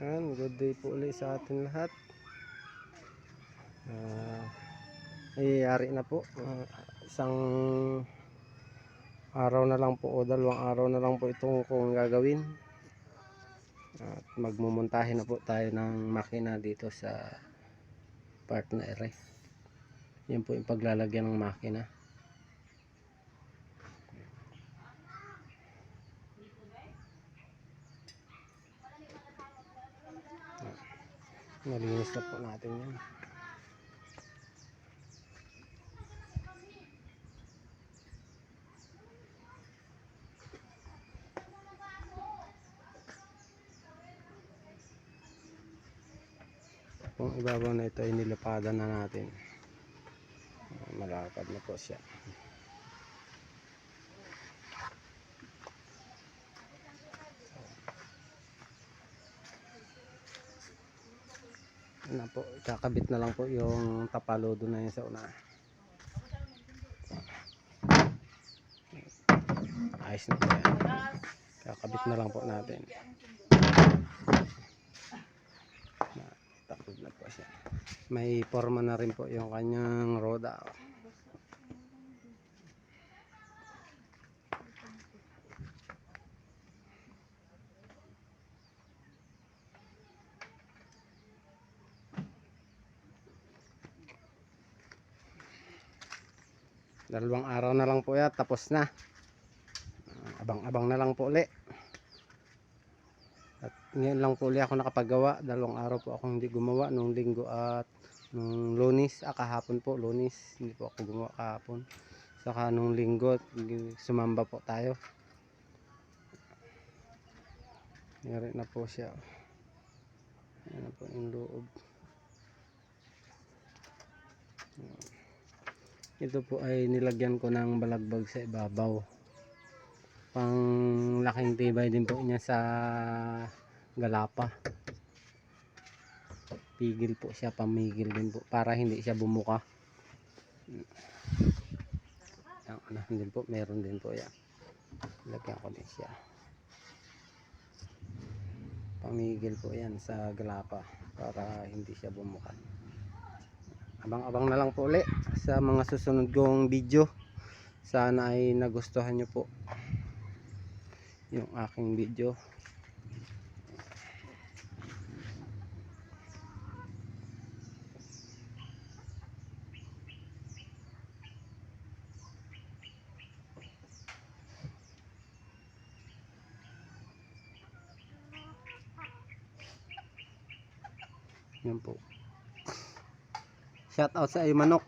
Good day po ulit sa atin lahat. Nangyayari na po. Isang araw na lang po o 2 araw na lang po itong kung gagawin. At magmumuntahin na po tayo ng makina dito sa partner. Yan po yung paglalagyan ng makina. Nalinis na po natin yan. Kung ibabaw na ito ay nilapadan na natin. Malakad na po siya. Na po, kakabit na lang po yung tapalodo na yun sa una. Ayos na po yan. Kakabit na lang po natin. Takod na po siya. May forma na rin po yung kanyang roda. Dalawang araw na lang po yan, tapos na. Abang-abang na lang po ulit. At ngayon lang po ulit ako nakapagawa. 2 araw po ako hindi gumawa, nung linggo at nung lunis. Kahapon po, lunis. Hindi po ako gumawa kahapon. Saka nung linggo, sumamba po tayo. Nari na po siya. Yan na po yung loob. Ito po ay nilagyan ko ng balagbag sa ibabaw. Pang laking tibay din po niya sa galapa. Pigil po siya, pamigil din po para hindi siya bumuka. Ano din po, meron din po yan. Lagyan ko din siya. Pamigil po yan sa galapa para hindi siya bumuka. Abang-abang na lang po ulit sa mga susunod kong video. Sana ay nagustuhan nyo po yung aking video. Yan po. Shout out sa iyo, manok.